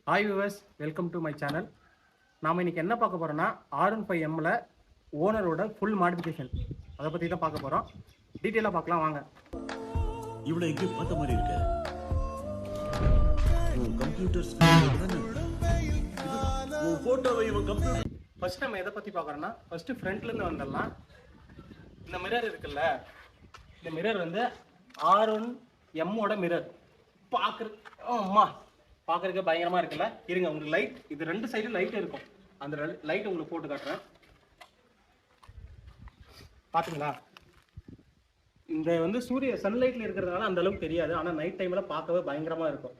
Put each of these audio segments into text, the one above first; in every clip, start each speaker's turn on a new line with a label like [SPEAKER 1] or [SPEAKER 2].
[SPEAKER 1] Hi viewers, welcome to my channel. நாம் இன்றைக்கி என்ன பார்க்க போகிறோன்னா R15Mல ஓனரோட ஃபுல் மாடிஃபிகேஷன் அதை பற்றி தான் பார்க்க போகிறோம். டீட்டெயிலாக பார்க்கலாம் வாங்க.
[SPEAKER 2] இவளை எங்கேயும் பார்த்த மாதிரி இருக்க. கம்ப்யூட்டர் போட்டோவை இவன் கம்ப்யூட்டர்.
[SPEAKER 1] ஃபர்ஸ்ட் நம்ம எதை பற்றி பார்க்குறோன்னா ஃபஸ்ட்டு ஃப்ரண்ட்லேருந்து வந்துடலாம். இந்த மிரர் இருக்குல்ல, இந்த மிரர் வந்து R1Mோட மிரர். பார்க்குறதுக்கு பயங்கரமாக இருக்குல்ல. இருங்க, உங்களுக்கு லைட், இது ரெண்டு சைடு லைட் இருக்கும். அந்த லைட் உங்களுக்கு போட்டு காட்டுறேன், பார்த்துங்களா. இந்த வந்து சன்லைட்டில் இருக்கிறதுனால அந்த அளவுக்கு தெரியாது, ஆனால் நைட் டைமில் பார்க்கவே பயங்கரமாக இருக்கும்.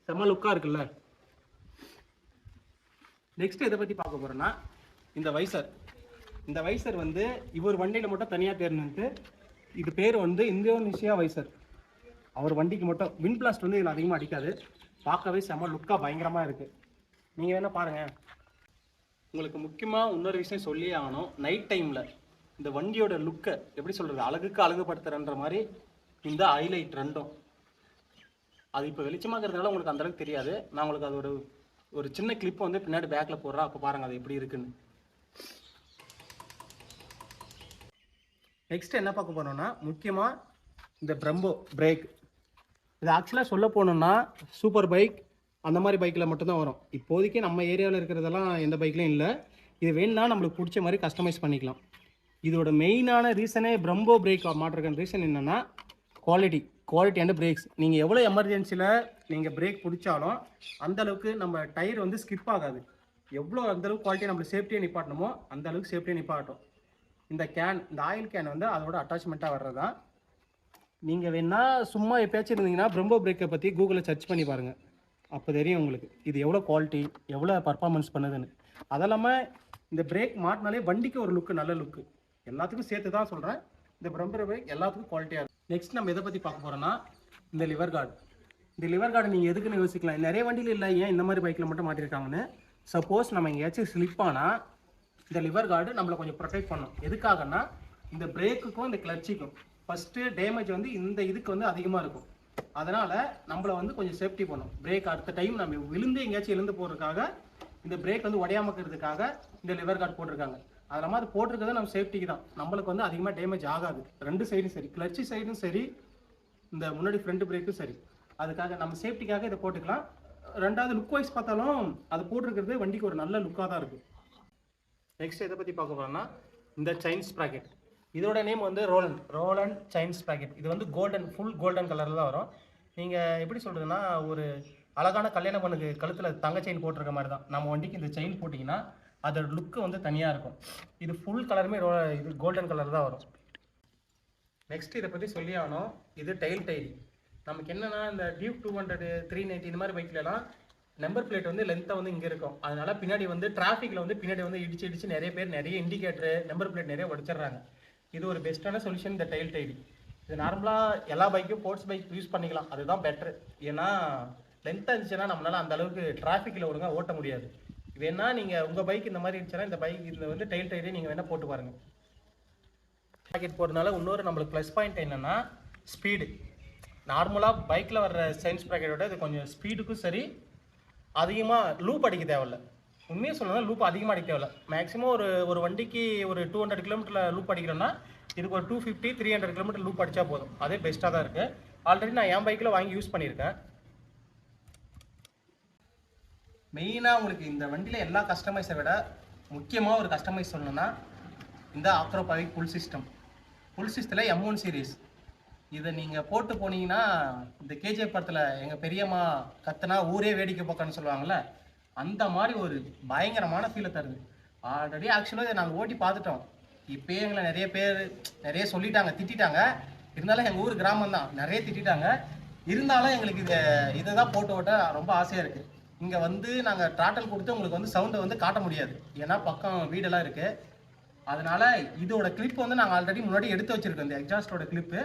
[SPEAKER 1] செம்ம லுக்காக இருக்குல்ல. நெக்ஸ்ட் எதை பற்றி பார்க்க போகிறோன்னா இந்த வைசர். இந்த வைசர் வந்து இவர் வண்டியில் மட்டும் தனியாக தேர்ந்துட்டு, இது பேர் வந்து இந்தோனேஷியா வைசர். அவர் வண்டிக்கு மட்டும் விண்ட் பிளாஸ்ட் வந்து இதில் அதிகமாக அடிக்காது. பார்க்கவே செம்ம லுக்காக பயங்கரமாக இருக்குது. நீங்கள் வேணால் பாருங்கள். உங்களுக்கு முக்கியமாக இன்னொரு விஷயம் சொல்லியே ஆகணும். நைட் டைமில் இந்த வண்டியோட லுக்கை எப்படி சொல்கிறது, அழகுக்கு அழகுபடுத்துறன்ற மாதிரி இந்த ஹைலைட் ரெண்டும். அது இப்போ வெளிச்சமாகிறதுனால உங்களுக்கு அந்தளவுக்கு தெரியாது. நான் உங்களுக்கு அதோட ஒரு சின்ன கிளிப் வந்து பின்னாடி பேக்கில் போடுறேன், அப்போ பாருங்கள் அது எப்படி இருக்குன்னு. நெக்ஸ்ட் என்ன பார்க்க போனோம்னா முக்கியமாக இந்த பிரம்போ பிரேக். இது ஆக்சுவலாக சொல்ல போனோம்னா சூப்பர் பைக் அந்த மாதிரி பைக்கில் மட்டும்தான் வரும். இப்போதைக்கு நம்ம ஏரியாவில் இருக்கிறதெல்லாம் எந்த பைக்லையும் இல்லை. இது வேணும்னா நம்மளுக்கு பிடிச்ச மாதிரி கஸ்டமைஸ் பண்ணிக்கலாம். இதோட மெயினான ரீசனே பிரம்போ பிரேக் மாட்டுறதுக்கான ரீசன் என்னென்னா குவாலிட்டி அண்ட் பிரேக்ஸ். நீங்கள் எவ்வளோ எமர்ஜென்சியில் நீங்கள் பிரேக் பிடிச்சாலும் அந்தளவுக்கு நம்ம டயர் வந்து ஸ்கிப் ஆகாது. எவ்வளோ அந்தளவுக்கு குவாலிட்டியாக நம்மளுக்கு சேஃப்டியாக நிப்பாட்டணுமோ அந்தளவுக்கு சேஃப்டியாக நிப்பாட்டும். இந்த ஆயில் கேன் வந்து அதோட அட்டாச்மெண்ட்டாக வர்றது தான். நீங்கள் வேணால் சும்மா எப்பயாச்சும் இருந்தீங்கன்னா பிரம்போ பிரேக்கை பற்றி கூகுளில் சர்ச் பண்ணி பாருங்கள், அப்போ தெரியும் உங்களுக்கு இது எவ்வளோ குவாலிட்டி, எவ்வளோ பர்ஃபார்மன்ஸ் பண்ணுதுன்னு. அது இல்லாமல் இந்த பிரேக் மாட்டினாலே வண்டிக்கு ஒரு லுக்கு, நல்ல லுக்கு. எல்லாத்துக்கும் சேர்த்து தான் சொல்கிறேன். இந்த பிரம்போ பிரேக் எல்லாத்துக்கும் குவாலிட்டியாக இருக்கும். நெக்ஸ்ட் நம்ம எதை பற்றி பார்க்க போகிறோன்னா இந்த லிவர் கார்டு. இந்த லிவர் கார்டு நீங்கள் எதுக்குன்னு யோசிக்கலாம். நிறைய வண்டியில் இல்லை, ஏன் இந்த மாதிரி பைக்கில் மட்டும் மாட்டிருக்காங்கன்னு. சப்போஸ் நம்ம எங்கேயாச்சும் ஸ்லிப் ஆனால் இந்த லிவர் கார்டு நம்மளை கொஞ்சம் ப்ரொடெக்ட் பண்ணும். எதுக்காகனா இந்த பிரேக்குக்கும் இந்த கிளட்சிக்கும் ஃபஸ்ட்டு டேமேஜ் வந்து இந்த இதுக்கு வந்து அதிகமாக இருக்கும். அதனால் நம்மளை வந்து கொஞ்சம் சேஃப்டி பண்ணும். பிரேக் அடுத்த டைம் நம்ம விழுந்து எங்கேயாச்சும் எழுந்து போகிறதுக்காக, இந்த பிரேக் வந்து உடையாம இருக்கிறதுக்காக இந்த லிவர் கார்டு போட்டிருக்காங்க. அது இல்லாமல் அது போட்டிருக்கிறது நம்ம சேஃப்டிக்கு தான். நம்மளுக்கு வந்து அதிகமாக டேமேஜ் ஆகாது. ரெண்டு சைடும் சரி, கிளட்சி சைடும் சரி, இந்த முன்னாடி ஃப்ரண்ட் பிரேக்கும் சரி. அதுக்காக நம்ம சேஃப்டிக்காக இதை போட்டுக்கலாம். ரெண்டாவது லுக் வைஸ் பார்த்தாலும் அது போட்டிருக்கிறது வண்டிக்கு ஒரு நல்ல லுக்காக தான் இருக்குது. நெக்ஸ்ட் எதை பற்றி பார்க்க போகிறோன்னா இந்த செயின் ஸ்ப்ராக்கெட். இதோட நேம் வந்து ரோலன் செயின் ஸ்ப்ராக்கெட். இது வந்து ஃபுல் கோல்டன் கலரில் தான் வரும். நீங்கள் எப்படி சொல்கிறதுன்னா, ஒரு அழகான கல்யாண பொண்ணுக்கு கழுத்தில் தங்க செயின் போட்டிருக்க மாதிரி தான் நம்ம வண்டிக்கு இந்த செயின் போட்டிங்கன்னா அதோட லுக்கு வந்து தனியாக இருக்கும். இது ஃபுல் கலருமே இது கோல்டன் கலர் தான் வரும். நெக்ஸ்ட் இதை பற்றி சொல்லி ஆகணும், இது டைல். நமக்கு என்னென்னா இந்த டியூக் 200, 390 இந்த மாதிரி பைக்லலாம் நம்பர் பிளேட் வந்து லென்த்தாக வந்து இங்கே இருக்கும். அதனால பின்னாடி வந்து டிராஃபிக்கில் வந்து பின்னாடி வந்து இடிச்சு நிறைய பேர் நிறைய இண்டிகேட்டரு நம்பர் பிளேட் நிறைய உடச்சிட்றாங்க. இது ஒரு பெஸ்ட்டான சொல்யூஷன் இந்த டைல். இது நார்மலாக எல்லா பைக்கும் ஸ்போர்ட்ஸ் பைக் யூஸ் பண்ணிக்கலாம், அதுதான் பெட்ரு. ஏன்னா லென்த்தாக இருந்துச்சுன்னா நம்மளால் அந்த அளவுக்கு டிராஃபிக்கில் ஒழுங்காக ஓட்ட முடியாது. வேணா நீங்கள் உங்கள் பைக் இந்த மாதிரி இருந்துச்சுன்னா இந்த பைக் இதில் வந்து டைல் நீங்கள் வேணால் போட்டு பாருங்கள். பாக்கெட் போடுறதுனால இன்னொரு நம்மளுக்கு ப்ளஸ் பாயிண்ட் என்னென்னா ஸ்பீடு. நார்மலாக பைக்கில் வர்ற செயின் ஸ்ப்ராக்கெட்டோட இது கொஞ்சம் ஸ்பீடுக்கும் சரி, அதிகமாக லூப் அடிக்க தேவையில்லை. உண்மையாக சொல்லணும்னா லூப் அதிகமாக அடிக்க தேவையில்லை. மேக்ஸிமம் ஒரு வண்டிக்கு ஒரு 200 கிலோமீட்டரில் லூப் அடிக்கிறோன்னா இதுக்கு ஒரு 250, 300 கிலோமீட்டர் லூப் அடித்தா போதும். அதே பெஸ்ட்டாக தான் இருக்குது. ஆல்ரெடி நான் என் பைக்கில் வாங்கி யூஸ் பண்ணியிருக்கேன். மெயினாக உங்களுக்கு இந்த வண்டியில் எல்லா கஸ்டமைஸை விட முக்கியமாக ஒரு கஸ்டமைஸ் சொல்லணும்னா இந்த ஆக்ரோபாவிக் ஃபுல் சிஸ்டத்தில் M1 சீரீஸ். இதை நீங்கள் போட்டு போனீங்கன்னா இந்த KGF படத்தில் எங்கள் பெரியம்மா கத்துனா ஊரே வேடிக்கை பார்க்கணும்னு சொல்லுவாங்கள்ல, அந்த மாதிரி ஒரு பயங்கரமான ஃபீலை தருது. ஆல்ரெடி ஆக்சுவலாக இதை நாங்கள் ஓட்டி பார்த்துட்டோம். இப்போயே எங்களை நிறைய பேர் நிறைய சொல்லிட்டாங்க, திட்டாங்க. இருந்தாலும் எங்கள் ஊர் கிராமம் தான், நிறைய திட்டாங்க. இருந்தாலும் எங்களுக்கு இதை தான் போட்டு ஓட்ட ரொம்ப ஆசையாக இருக்குது. இங்கே வந்து நாங்கள் ட்ராட்டல் கொடுத்து உங்களுக்கு வந்து சவுண்டை வந்து காட்ட முடியாது, ஏன்னா பக்கம் வீடெல்லாம் இருக்குது. அதனால் இதோட கிளிப் வந்து நாங்கள் ஆல்ரெடி முன்னாடி எடுத்து வச்சுருக்கோம், இந்த எக்ஸாஸ்டோட கிளிப்பு.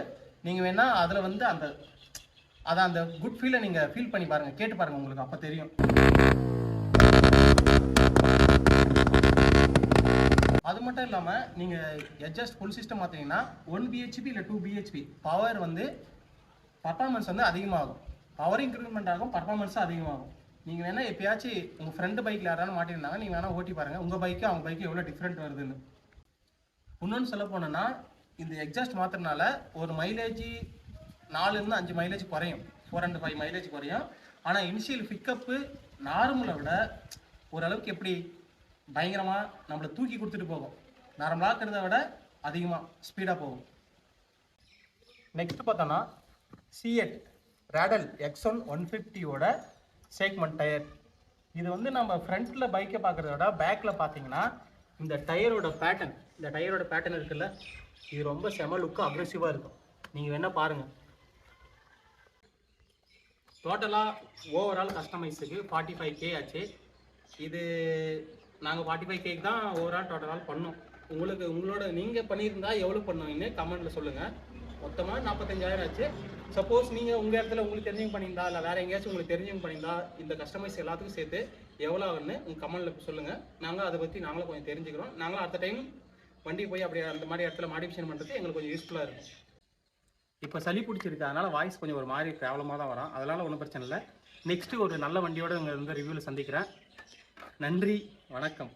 [SPEAKER 1] நீங்கள் வேணால் அதில் வந்து அந்த குட் ஃபீலை நீங்கள் ஃபீல் பண்ணி பாருங்கள், கேட்டு பாருங்கள், உங்களுக்கு அப்போ தெரியும். அது மட்டும் இல்லாமல் நீங்கள் எட்ஜஸ்ட் ஃபுல் சிஸ்டம் பார்த்தீங்கன்னா 1 BHP இல்லை 2 BHP பவர் வந்து பர்ஃபார்மன்ஸ் வந்து அதிகமாகும். பவர் இன்க்ரிமெண்ட் ஆகும், பர்ஃபார்மன்ஸும் அதிகமாகும். நீங்கள் வேணால் எப்பயாச்சும் உங்கள் ஃப்ரெண்டு பைக்கில் யாராலும் மாட்டியிருந்தாங்க நீங்கள் வேணால் ஓட்டி பாருங்கள் உங்கள் பைக்கு அவங்க பைக்கு எவ்வளோ டிஃப்ரெண்ட் வருதுன்னு. இன்னொன்று சொல்ல போனோன்னா இந்த எக்ஸாஸ்ட் மாற்றுறதுனால ஒரு மைலேஜ் 4 to 5 மைலேஜ் குறையும், 4 and 5 மைலேஜ் குறையும். ஆனால் இனிஷியல் பிக்கப்பு நார்மலை விட ஓரளவுக்கு எப்படி பயங்கரமாக நம்மளை தூக்கி கொடுத்துட்டு போகும், நார்மலாக இருக்கிறத விட அதிகமாக ஸ்பீடாக போகும். நெக்ஸ்ட் பார்த்தோன்னா சிஎட் ரேடல் X1 150யோட செக்மெண்ட் டயர். இது வந்து நம்ம ஃப்ரண்ட்டில் பைக்கை பார்க்குறத விட பேக்கில் பார்த்தீங்கன்னா இந்த டயரோட பேட்டர்ன் இருக்குல்ல, இது ரொம்ப செம லுக்காக அக்ரெசிவாக இருக்கும். நீங்கள் வேணால் பாருங்கள். டோட்டலாக ஓவரால் கஸ்டமைஸுக்கு 45K ஆச்சு. இது நாங்கள் 45K தான் ஓவரால் டோட்டலாக பண்ணோம். உங்களோட நீங்கள் பண்ணியிருந்தா எவ்வளோ பண்ணுவீங்கன்னு கமெண்ட்டில் சொல்லுங்கள். மொத்தமாக 45,000 ஆச்சு. சப்போஸ் நீங்கள் உங்கள் இடத்துல உங்களுக்கு தெரிஞ்சவங்க பண்ணியிருந்தா இல்லை வேறு எங்கேயாச்சும் உங்களுக்கு தெரிஞ்சவங்க பண்ணியிருந்தா இந்த கஸ்டமைஸ் எல்லாத்துக்கும் சேர்த்து எவ்வளோ ஆகுன்னு உங்கள் கமெண்ட்டில் சொல்லுங்கள். நாங்கள் அதை பற்றி நாங்களும் கொஞ்சம் தெரிஞ்சுக்கிறோம். நாங்களும் அடுத்த டைம் வண்டி போய் அப்படி அந்த மாதிரி இடத்துல மாடிஃபிகேஷன் பண்ணுறது எங்களுக்கு கொஞ்சம் யூஸ்ஃபுல்லாக இருக்கும். இப்போ சளி பிடிச்சிருக்கு, அதனால் வாய்ஸ் கொஞ்சம் ஒரு மாதிரி ப்ராப்ளமாக தான் வரும். அதனால் ஒன்றும் பிரச்சனை இல்லை. நெக்ஸ்ட்டு ஒரு நல்ல வண்டியோடு உங்கள் வந்து ரிவ்யூவில் சந்திக்கிறேன். நன்றி, வணக்கம்.